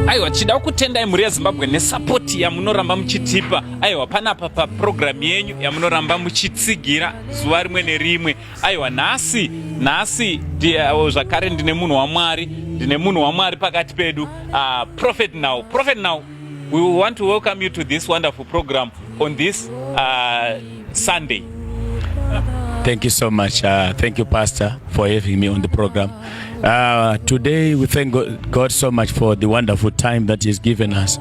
aiwa chida kutendai mhuri yezimbabwe nesapoti yamunoramba muchitipa aiwa panapa paprogramu yenyu yamunoramba muchitsigira zuva rimwe nerimwe. Aiwa nhasi zvakare ndine munhu wamwari pakati pedu, Prophet Now. We want to welcome you to this wonderful program on this Sunday. Thank you so much. Thank you, Pastor, for having me on the program. Today, we thank God so much for the wonderful time that He's given us.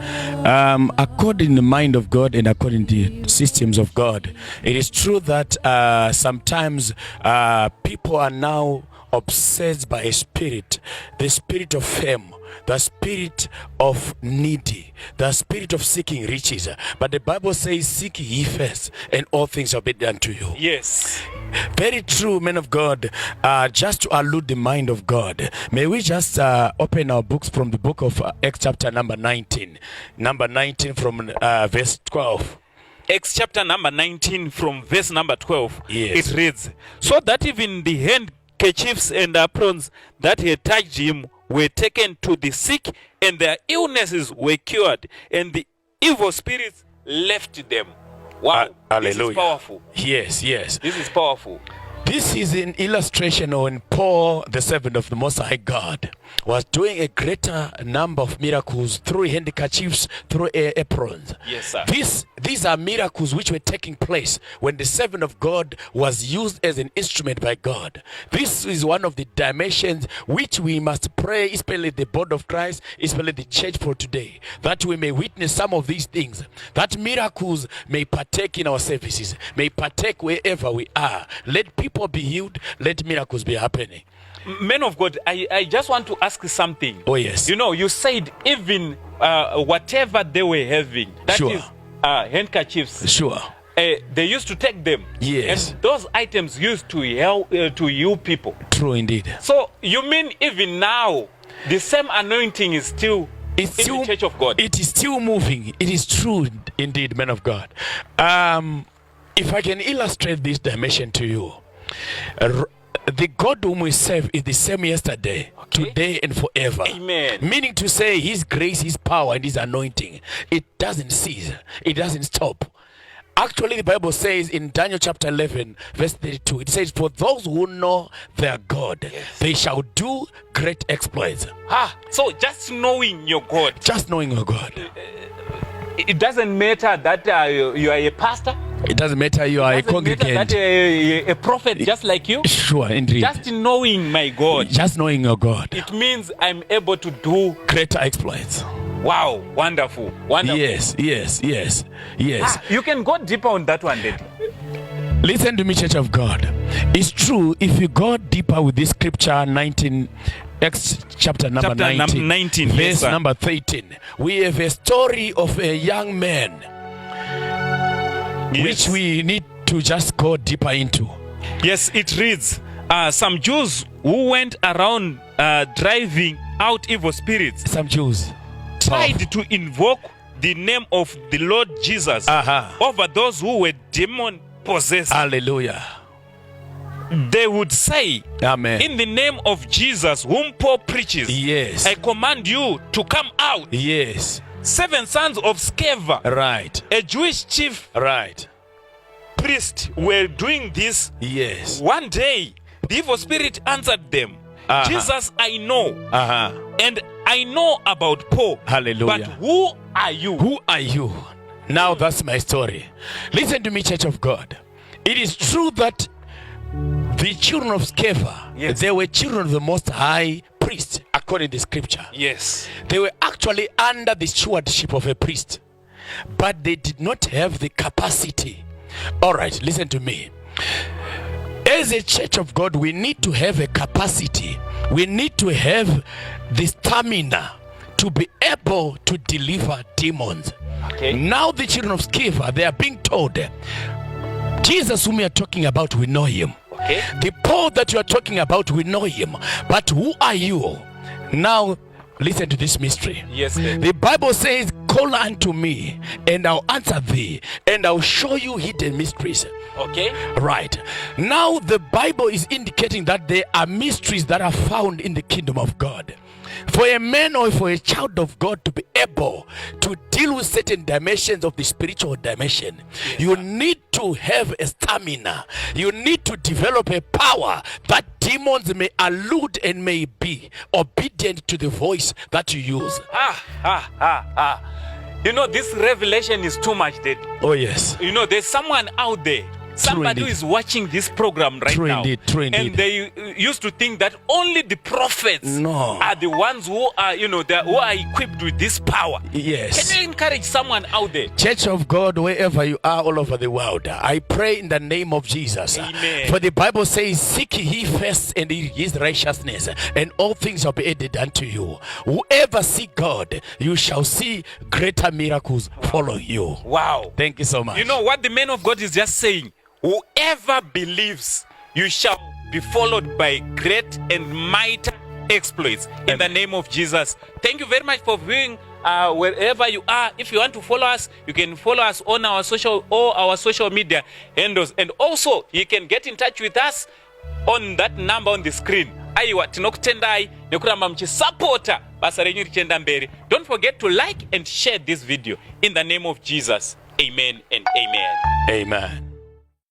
According to the mind of God and according to the systems of God, it is true that sometimes people are now obsessed by a spirit, the spirit of fame, the spirit of needy, the spirit of seeking riches. But the Bible says, seek ye first, and all things shall be done to you. Yes. Very true, men of God. Just to allude the mind of God, may we just open our books from the book of Acts chapter number 19. Number 19 from verse 12. Acts chapter number 19 from verse number 12. Yes. It reads, so that even the handkerchiefs and aprons that had touched him were taken to the sick, and their illnesses were cured, and the evil spirits left them. Wow, hallelujah. This is powerful. Yes. This is powerful. This is an illustration when Paul, the servant of the Most High God, was doing a greater number of miracles through handkerchiefs, through aprons. Yes, sir. These are miracles which were taking place when the servant of God was used as an instrument by God. This is one of the dimensions which we must pray, especially the body of Christ, especially the church for today, that we may witness some of these things, that miracles may partake in our services, may partake wherever we are. Let people be healed, let miracles be happening. Men of God, I just want to ask something. Oh yes. You know, you said even whatever they were having, that Sure. is handkerchiefs. Sure. They used to take them. Yes. And those items used to help to heal people. True indeed. So you mean even now the same anointing is still in the church of God? It is still moving. It is true indeed, men of God. If I can illustrate this dimension to you, the God whom we serve is the same yesterday, today, and forever. Amen. Meaning to say, His grace, His power, and His anointing, it doesn't cease. It doesn't stop. Actually, the Bible says in Daniel chapter 11, verse 32, it says, for those who know their God, yes, they shall do great exploits. So just knowing your God. Just knowing your God. It doesn't matter that you are a pastor. It doesn't matter you are a congregant. That a prophet just like you. Sure, indeed. Just knowing my God. Just knowing your God. It means I'm able to do greater exploits. Wow, wonderful. Yes. You can go deeper on that one then. Listen to me, church of God. It's true, if you go deeper with this scripture, 19, Acts chapter number 19, verse yes, number 13, we have a story of a young man, which we need to just go deeper into. Yes, it reads, some Jews who went around driving out evil spirits. Some Jews tried to invoke the name of the Lord Jesus over those who were demon possessed. Hallelujah. They would say, amen, in the name of Jesus whom Paul preaches, yes, I command you to come out. Yes. 7 sons of Sceva, right, a Jewish chief, right, priest, were doing this. Yes. One day the evil spirit answered them, Jesus I know, and I know about Paul. Hallelujah. But who are you? Who are you? Now that's my story. Listen to me, church of God. It is true that the children of Sceva, yes, they were children of the Most High Priest, according to Scripture. Yes. They were actually under the stewardship of a priest, but they did not have the capacity. All right, listen to me. As a church of God, we need to have a capacity. We need to have the stamina to be able to deliver demons. Okay. Now the children of Sceva, they are being told, Jesus whom we are talking about, we know him. Okay. The Paul that you are talking about, we know him. But who are you? Now, listen to this mystery. Yes, sir. The Bible says, call unto me, and I'll answer thee, and I'll show you hidden mysteries. Okay. Right. Now, the Bible is indicating that there are mysteries that are found in the kingdom of God. For a man or for a child of God to be able to deal with certain dimensions of the spiritual dimension, you need to have a stamina. You need to develop a power that demons may allude and may be obedient to the voice that you use. You know, this revelation is too much, Daddy. Oh yes. You know, there's someone out there, somebody who is watching this program right now, and they used to think that only the prophets are the ones who are, you know, who are equipped with this power. Yes. Can you encourage someone out there? Church of God, wherever you are all over the world, I pray in the name of Jesus. Amen. For the Bible says, seek ye first and his righteousness, and all things shall be added unto you. Whoever seek God, you shall see greater miracles follow you. Wow. Thank you so much. You know what the man of God is just saying? Whoever believes, you shall be followed by great and mighty exploits in the name of Jesus. Thank you very much for viewing wherever you are. If you want to follow us, you can follow us on our social media handles, and also you can get in touch with us on that number on the screen. Aiwa tinokutendai nekuramba mchisupporta basa renyu richenda mberi. Don't forget to like and share this video in the name of Jesus. Amen and amen. Amen.